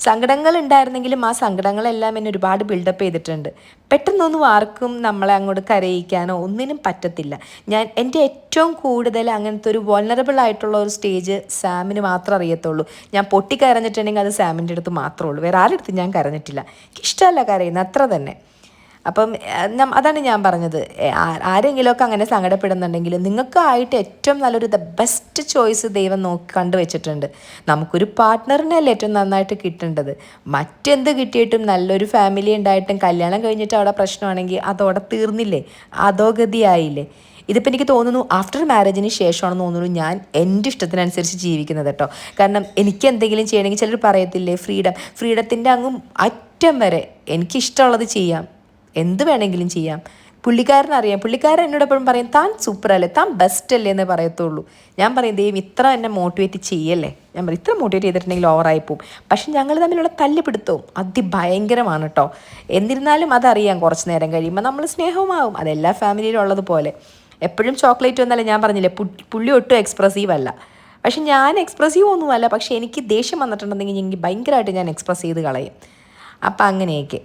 സങ്കടങ്ങൾ ഉണ്ടായിരുന്നെങ്കിലും ആ സങ്കടങ്ങളെല്ലാം എന്നെ ഒരുപാട് ബിൽഡപ്പ് ചെയ്തിട്ടുണ്ട്. പെട്ടെന്നൊന്നും ആർക്കും നമ്മളെ അങ്ങോട്ട് കരയിക്കാനോ ഒന്നിനും പറ്റത്തില്ല. എൻ്റെ ഏറ്റവും കൂടുതൽ അങ്ങനത്തെ ഒരു വൾണറബിൾ ആയിട്ടുള്ള ഒരു സ്റ്റേജ് സാമിന് മാത്രമേ അറിയത്തുള്ളൂ. ഞാൻ പൊട്ടിക്കരഞ്ഞിട്ടുണ്ടെങ്കിൽ അത് സാമിൻ്റെ അടുത്ത് മാത്രമേ ഉള്ളൂ, വേറെ ആരുടെ അടുത്ത് ഞാൻ കരഞ്ഞിട്ടില്ല. എനിക്കിഷ്ടമല്ല കരയുന്നത്, അത്ര തന്നെ. അപ്പം അതാണ് ഞാൻ പറഞ്ഞത്, ആരെങ്കിലുമൊക്കെ അങ്ങനെ സങ്കടപ്പെടുന്നുണ്ടെങ്കിൽ നിങ്ങൾക്കായിട്ട് ഏറ്റവും നല്ലൊരു ബെസ്റ്റ് ചോയ്സ് ദൈവം കണ്ടുവച്ചിട്ടുണ്ട്. നമുക്കൊരു പാർട്ട്ണറിനല്ലേ ഏറ്റവും നന്നായിട്ട് കിട്ടേണ്ടത്. മറ്റെന്ത് കിട്ടിയിട്ടും നല്ലൊരു ഫാമിലി ഉണ്ടായിട്ടും കല്യാണം കഴിഞ്ഞിട്ട് അവിടെ പ്രശ്നമാണെങ്കിൽ അതോടെ തീർന്നില്ലേ, അധോഗതിയായില്ലേ. ഇതിപ്പോൾ എനിക്ക് തോന്നുന്നു ആഫ്റ്റർ മാരേജിന് ശേഷമാണെന്ന് തോന്നുന്നു ഞാൻ എൻ്റെ ഇഷ്ടത്തിനനുസരിച്ച് ജീവിക്കുന്നത് കേട്ടോ. കാരണം എനിക്ക് എന്തെങ്കിലും ചെയ്യണമെങ്കിൽ ചിലർ പറയത്തില്ലേ ഫ്രീഡത്തിൻ്റെ അങ്ങും അറ്റം വരെ എനിക്കിഷ്ടമുള്ളത് ചെയ്യാം, എന്ത് വേണമെങ്കിലും ചെയ്യാം. പുള്ളിക്കാരൻ എന്നോട് എപ്പോഴും പറയും, താൻ സൂപ്പർ അല്ലേ, താൻ ബെസ്റ്റ് അല്ലേ എന്നേ പറയത്തുള്ളൂ. ഞാൻ പറയും, ദൈവം ഇത്ര എന്നെ മോട്ടിവേറ്റ് ചെയ്യല്ലേ. ഞാൻ പറയും, ഇത്ര മോട്ടിവേറ്റ് ചെയ്തിട്ടുണ്ടെങ്കിൽ ഓവറായി പോവും. പക്ഷെ ഞങ്ങൾ തമ്മിലുള്ള തല്ലുപിടുത്തവും അതിഭയങ്കരമാണ് കേട്ടോ. എന്നിരുന്നാലും അതറിയാം കുറച്ച് നേരം കഴിയുമ്പോൾ നമ്മൾ സ്നേഹവുമാവും, അതെല്ലാ ഫാമിലിയിലും ഉള്ളതുപോലെ. എപ്പോഴും ചോക്ലേറ്റ് ഒന്നല്ല, ഞാൻ പറഞ്ഞില്ലേ പുള്ളി ഒട്ടും എക്സ്പ്രസീവ് അല്ല. പക്ഷെ ഞാൻ എക്സ്പ്രസീവ് ഒന്നുമല്ല, പക്ഷെ എനിക്ക് ദേഷ്യം വന്നിട്ടുണ്ടെങ്കിൽ എനിക്ക് ഭയങ്കരമായിട്ട് ഞാൻ എക്സ്പ്രസ് ചെയ്ത് കളയും. അപ്പം അങ്ങനെയൊക്കെ.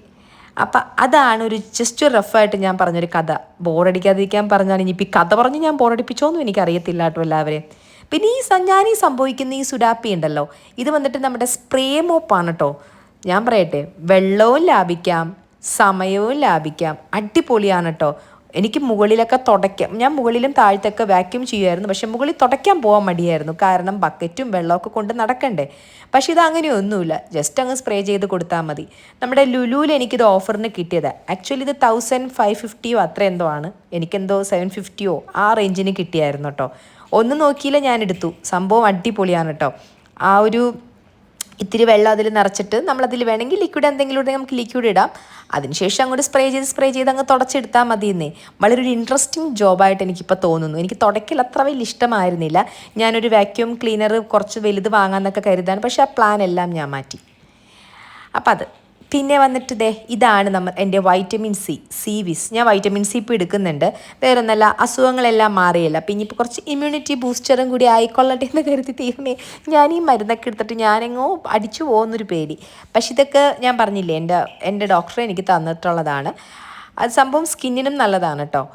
അപ്പം അതാണ് ഒരു ജസ്റ്റ് റഫായിട്ട് ഞാൻ പറഞ്ഞൊരു കഥ. ബോറടിക്കാതിരിക്കാൻ പറഞ്ഞാൽ ഇനിയിപ്പോൾ ഈ കഥ പറഞ്ഞ് ഞാൻ ബോറടിപ്പിച്ചോന്നും എനിക്കറിയത്തില്ല കേട്ടോ എല്ലാവരെയും. പിന്നെ ഞാൻ സംഭവിക്കുന്ന ഈ സുഡാപ്പി ഉണ്ടല്ലോ, ഇത് വന്നിട്ട് നമ്മുടെ സ്പ്രേ മോപ്പാണ് കേട്ടോ. ഞാൻ പറയട്ടെ, വെള്ളവും ലാഭിക്കാം, സമയവും ലാഭിക്കാം, അടിപൊളിയാണ് കേട്ടോ. എനിക്ക് മുകളിലൊക്കെ തുടയ്ക്കാം, ഞാൻ മുകളിലും താഴത്തൊക്കെ വാക്യൂം ചെയ്യുമായിരുന്നു. പക്ഷെ മുകളിൽ തുടയ്ക്കാൻ പോകാൻ മടിയായിരുന്നു, കാരണം ബക്കറ്റും വെള്ളമൊക്കെ കൊണ്ട് നടക്കണ്ടേ. പക്ഷെ ഇത് അങ്ങനെയൊന്നുമില്ല, ജസ്റ്റ് അങ്ങ് സ്പ്രേ ചെയ്ത് കൊടുത്താൽ മതി. നമ്മുടെ ലുലുവിൽ എനിക്കിത് ഓഫറിന് കിട്ടിയത്. ആക്ച്വലി ഇത് 1550 അത്ര എന്തോ ആണ്, എനിക്കെന്തോ 750 ആ റേഞ്ചിന് കിട്ടിയായിരുന്നു കേട്ടോ. ഒന്നും നോക്കിയില്ല, ഞാൻ എടുത്തു. സംഭവം അടിപൊളിയാണ് കേട്ടോ. ആ ഒരു ഇത്തിരി വെള്ളം അതിൽ നിറച്ചിട്ട് നമ്മളതിൽ വേണമെങ്കിൽ ലിക്വിഡ് എന്തെങ്കിലും ഉണ്ടെങ്കിൽ നമുക്ക് ലിക്വിഡ് ഇടാം. അതിനുശേഷം അങ്ങോട്ട് സ്പ്രേ ചെയ്ത് അങ്ങ് തുടച്ചെടുത്താൽ മതിയെന്നേ. വളരെ ഒരു ഇൻട്രസ്റ്റിംഗ് ജോബായിട്ട് എനിക്കിപ്പോൾ തോന്നുന്നു. എനിക്ക് തുടയ്ക്കൽ അത്ര വലിയ ഇഷ്ടമായിരുന്നില്ല. ഞാനൊരു വാക്യൂം ക്ലീനർ കുറച്ച് വലുത് വാങ്ങാമെന്നൊക്കെ കരുതാണ്, പക്ഷേ ആ പ്ലാൻ എല്ലാം ഞാൻ മാറ്റി. അപ്പം അത് പിന്നെ വന്നിട്ട് ഇതാണ് എൻ്റെ വൈറ്റമിൻ സി വിസ്. ഞാൻ വൈറ്റമിൻ സി ഇപ്പോൾ എടുക്കുന്നുണ്ട്. വേറെ ഒന്നല്ല, അസുഖങ്ങളെല്ലാം മാറിയില്ല. പിന്നെ ഇപ്പോൾ കുറച്ച് ഇമ്മ്യൂണിറ്റി ബൂസ്റ്ററും കൂടി ആയിക്കൊള്ളട്ടെ എന്ന് കരുതി തീർന്നേ ഞാൻ ഈ മരുന്നൊക്കെ എടുത്തിട്ട് ഞാനെങ്ങോ അടിച്ചു പോകുന്നൊരു പേടി. പക്ഷെ ഇതൊക്കെ ഞാൻ പറഞ്ഞില്ലേ, എൻ്റെ ഡോക്ടറെ എനിക്ക് തന്നിട്ടുള്ളതാണ്. അത് സംഭവം സ്കിന്നിനും നല്ലതാണ് കേട്ടോ.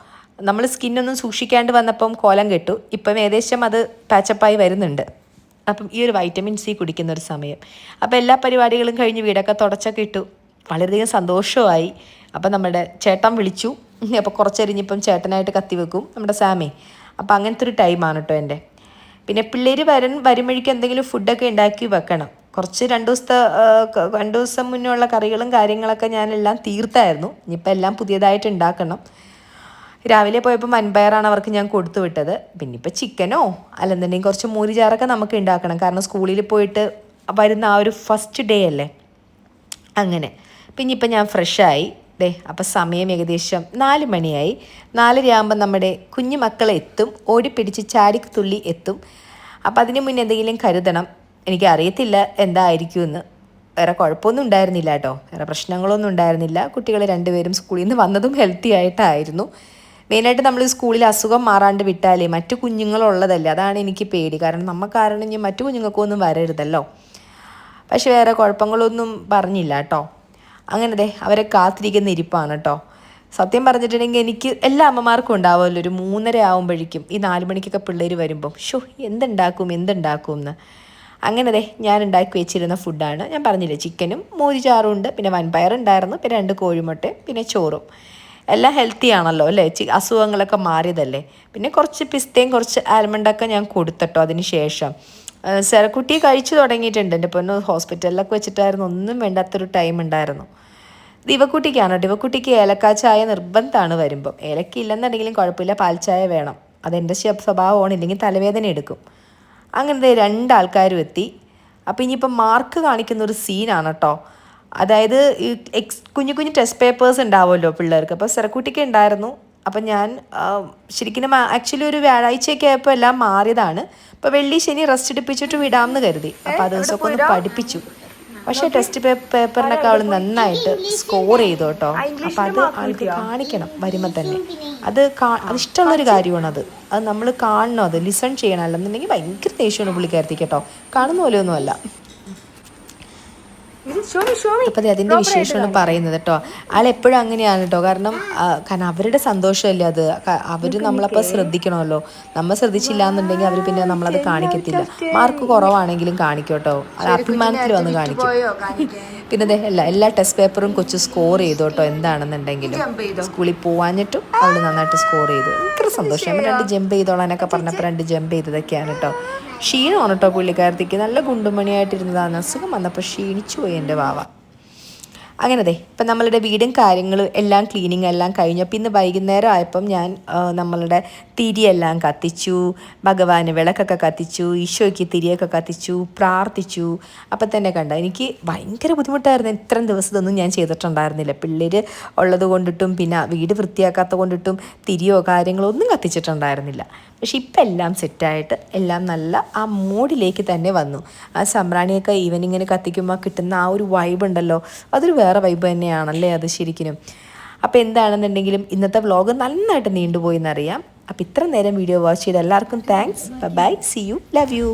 നമ്മൾ സ്കിന്നൊന്നും സൂക്ഷിക്കാണ്ട് വന്നപ്പം കോലം കെട്ടു. ഇപ്പം ഏകദേശം അത് പാച്ചപ്പായി വരുന്നുണ്ട്. അപ്പം ഈ ഒരു വൈറ്റമിൻ സി കുടിക്കുന്ന ഒരു സമയം. അപ്പോൾ എല്ലാ പരിപാടികളും കഴിഞ്ഞ് വീടൊക്കെ തുടച്ചൊക്കെ ഇട്ടു. വളരെയധികം സന്തോഷമായി. അപ്പം നമ്മുടെ ചേട്ടൻ വിളിച്ചു. അപ്പോൾ കുറച്ചരിഞ്ഞിപ്പം ചേട്ടനായിട്ട് കത്തി വെക്കും നമ്മുടെ സാമേ. അപ്പോൾ അങ്ങനത്തെ ഒരു ടൈമാണ് കേട്ടോ എൻ്റെ. പിന്നെ പിള്ളേർ വരുമ്പോഴേക്കും എന്തെങ്കിലും ഫുഡൊക്കെ ഉണ്ടാക്കി വെക്കണം. കുറച്ച് 2 ദിവസം മുന്നേ ഉള്ള കറികളും കാര്യങ്ങളൊക്കെ ഞാനെല്ലാം തീർത്തായിരുന്നു. ഇനിയിപ്പോൾ എല്ലാം പുതിയതായിട്ട് ഉണ്ടാക്കണം. രാവിലെ പോയപ്പോൾ വൻപയറാണ് അവർക്ക് ഞാൻ കൊടുത്തു വിട്ടത്. പിന്നെ ഇപ്പോൾ ചിക്കനോ അല്ലെന്നുണ്ടെങ്കിൽ കുറച്ച് മോരുചാറൊക്കെ നമുക്ക് ഉണ്ടാക്കണം, കാരണം സ്കൂളിൽ പോയിട്ട് വരുന്ന ആ ഒരു ഫസ്റ്റ് ഡേ അല്ലേ. അങ്ങനെ പിന്നെ ഇപ്പം ഞാൻ ഫ്രഷായി അപ്പോൾ സമയം ഏകദേശം 4 മണിയായി. 4:30 ആകുമ്പോൾ നമ്മുടെ കുഞ്ഞു മക്കളെ എത്തും, ഓടിപ്പിടിച്ച് ചാടിത്തുള്ളി എത്തും. അപ്പോൾ അതിന് മുന്നേ എന്തെങ്കിലും കരുതണം. എനിക്കറിയത്തില്ല എന്തായിരിക്കുമെന്ന്. വേറെ കുഴപ്പമൊന്നും ഉണ്ടായിരുന്നില്ല കേട്ടോ, വേറെ പ്രശ്നങ്ങളൊന്നും ഉണ്ടായിരുന്നില്ല. കുട്ടികൾ 2 പേരും സ്കൂളിൽ നിന്ന് വന്നതും ഹെൽത്തി ആയിട്ടായിരുന്നു. മെയിനായിട്ട് നമ്മൾ സ്കൂളിൽ അസുഖം മാറാണ്ട് വിട്ടാലേ, മറ്റു കുഞ്ഞുങ്ങളുള്ളതല്ലേ, അതാണ് എനിക്ക് പേടി. കാരണം നമുക്ക് കാരണം ഇനി മറ്റു കുഞ്ഞുങ്ങൾക്കൊന്നും വരരുതല്ലോ. പക്ഷെ വേറെ കുഴപ്പങ്ങളൊന്നും പറഞ്ഞില്ല കേട്ടോ. അങ്ങനെ അവരെ കാത്തിരിക്കുന്ന ഇരിപ്പാണ് കേട്ടോ. സത്യം പറഞ്ഞിട്ടുണ്ടെങ്കിൽ എനിക്ക് എല്ലാ അമ്മമാർക്കും ഉണ്ടാവുമല്ലോ ഒരു 3:30 ആകുമ്പോഴേക്കും ഈ 4 മണിക്കൊക്കെ പിള്ളേർ വരുമ്പം എന്തുണ്ടാക്കും എന്ന്. അങ്ങനെ ഞാൻ ഉണ്ടാക്കി വെച്ചിരുന്ന ഫുഡാണ്. ഞാൻ പറഞ്ഞില്ലേ, ചിക്കനും മോരുചാറും ഉണ്ട്, പിന്നെ വൻപയറുണ്ടായിരുന്നു, പിന്നെ 2 കോഴിമുട്ടയും, പിന്നെ ചോറും. എല്ലാം ഹെൽത്തി ആണല്ലോ അല്ലേ, അസുഖങ്ങളൊക്കെ മാറിയതല്ലേ. പിന്നെ കുറച്ച് പിസ്തയും കുറച്ച് ആൽമണ്ടൊക്കെ ഞാൻ കൊടുത്തിട്ടോ. അതിന് ശേഷം സെറക്കുട്ടി കഴിച്ചു തുടങ്ങിയിട്ടുണ്ട്. എൻ്റെ പൊന്നു ഹോസ്പിറ്റലിലൊക്കെ വെച്ചിട്ടായിരുന്നു, ഒന്നും വേണ്ടാത്തൊരു ടൈം ഉണ്ടായിരുന്നു. ദിവക്കുട്ടിക്കാണ്. ദിവക്കുട്ടിക്ക് ഏലക്കാ ചായ നിർബന്ധമാണ് വരുമ്പം. ഏലക്ക ഇല്ലെന്നുണ്ടെങ്കിലും കുഴപ്പമില്ല, പാൽ ചായ വേണം. അതെൻ്റെ സ്വഭാവമാണ്, ഇല്ലെങ്കിൽ തലവേദന എടുക്കും. അങ്ങനത്തെ 2 ആൾക്കാരും എത്തി. അപ്പോൾ ഇനിയിപ്പോൾ മാർക്ക് കാണിക്കുന്ന ഒരു സീനാണ് കേട്ടോ. അതായത് ഈ കുഞ്ഞു ടെസ്റ്റ് പേപ്പേഴ്സ് ഉണ്ടാവുമല്ലോ പിള്ളേർക്ക്. അപ്പോൾ സെറക്കുട്ടിക്ക് ഉണ്ടായിരുന്നു. അപ്പം ഞാൻ ശരിക്കും ആക്ച്വലി ഒരു വ്യാഴാഴ്ചയൊക്കെ ആയപ്പോൾ എല്ലാം മാറിയതാണ്. അപ്പോൾ വെള്ളി ശനി റെസ്റ്റ് എടുപ്പിച്ചിട്ട് വിടാമെന്ന് കരുതി. അപ്പോൾ ആ ദിവസമൊക്കെ ഒന്ന് പഠിപ്പിച്ചു. പക്ഷേ ടെസ്റ്റ് പേപ്പറിനൊക്കെ അവൾ നന്നായിട്ട് സ്കോർ ചെയ്തു കേട്ടോ. അപ്പോൾ അത് ആൾക്ക് കാണിക്കണം വരുമ്പോൾ തന്നെ. അത് ഇഷ്ടമുള്ളൊരു കാര്യമാണത്. അത് നമ്മൾ കാണണം, അത് ലിസൺ ചെയ്യണം. അല്ലെന്നുണ്ടെങ്കിൽ ഭയങ്കര ദേഷ്യമാണ് പുള്ളിക്കാരത്തേക്ക് കേട്ടോ. കാണുന്ന പോലെയൊന്നുമല്ല. അപ്പം അതിൻ്റെ വിശേഷമാണ് പറയുന്നത് കേട്ടോ. ആളെപ്പോഴും അങ്ങനെയാണ് കേട്ടോ. കാരണം അവരുടെ സന്തോഷമല്ലേ അത്. അവർ നമ്മളപ്പോൾ ശ്രദ്ധിക്കണമല്ലോ. നമ്മൾ ശ്രദ്ധിച്ചില്ല എന്നുണ്ടെങ്കിൽ അവർ പിന്നെ നമ്മളത് കാണിക്കത്തില്ല. മാർക്ക് കുറവാണെങ്കിലും കാണിക്കും കേട്ടോ. അത് അഭിമാനത്തിൽ വന്ന് കാണിക്കും. പിന്നെ എല്ലാ ടെസ്റ്റ് പേപ്പറും കൊച്ചു സ്കോർ ചെയ്തു കേട്ടോ. എന്താണെന്നുണ്ടെങ്കിലും സ്കൂളിൽ പോവാഞ്ഞിട്ടും അവൾ നന്നായിട്ട് സ്കോർ ചെയ്തു. ഭയങ്കര സന്തോഷം. 2 ജമ്പ് ചെയ്തോളാനൊക്കെ പറഞ്ഞപ്പോൾ 2 ജമ്പ് ചെയ്തതൊക്കെയാണ് കേട്ടോ. ക്ഷീണമാണ് കേട്ടോ പുള്ളിക്കാരത്തേക്ക്. നല്ല ഗുണ്ടുമണിയായിട്ടിരുന്നതാണ്. അസുഖം വന്നപ്പോൾ ക്ഷീണിച്ചു പോയി എൻ്റെ വാവ. അങ്ങനെ ഇപ്പം നമ്മളുടെ വീടും കാര്യങ്ങളും എല്ലാം ക്ലീനിങ് എല്ലാം കഴിഞ്ഞു. അപ്പം ഇന്ന് വൈകുന്നേരം ആയപ്പം ഞാൻ നമ്മളുടെ തിരിയെല്ലാം കത്തിച്ചു, ഭഗവാന് വിളക്കൊക്കെ കത്തിച്ചു, ഈശോയ്ക്ക് തിരിയൊക്കെ കത്തിച്ചു, പ്രാർത്ഥിച്ചു. അപ്പം തന്നെ കണ്ട എനിക്ക് ഭയങ്കര ബുദ്ധിമുട്ടായിരുന്നു. ഇത്രയും ദിവസത്തൊന്നും ഞാൻ ചെയ്തിട്ടുണ്ടായിരുന്നില്ല. പിള്ളേർ ഉള്ളത് കൊണ്ടിട്ടും പിന്നെ വീട് വൃത്തിയാക്കാത്ത കൊണ്ടിട്ടും തിരിയോ കാര്യങ്ങളോ ഒന്നും കത്തിച്ചിട്ടുണ്ടായിരുന്നില്ല. പക്ഷെ ഇപ്പം എല്ലാം സെറ്റായിട്ട് എല്ലാം നല്ല ആ മോഡിലേക്ക് തന്നെ വന്നു. ആ സമ്പ്രാണിയൊക്കെ ഈവനിങ്ങിന് കത്തിക്കുമ്പോൾ കിട്ടുന്ന ആ ഒരു വൈബ് ഉണ്ടല്ലോ, അതൊരു വേറെ വൈബ് തന്നെയാണല്ലേ അത് ശരിക്കും. അപ്പോൾ എന്താണെന്നുണ്ടെങ്കിലും ഇന്നത്തെ വ്ളോഗ് നന്നായിട്ട് നീണ്ടുപോയി എന്നറിയാം. അപ്പോൾ ഇത്ര നേരം വീഡിയോ വാച്ച് ചെയ്ത എല്ലാവർക്കും thanks. Bye, see you, love U.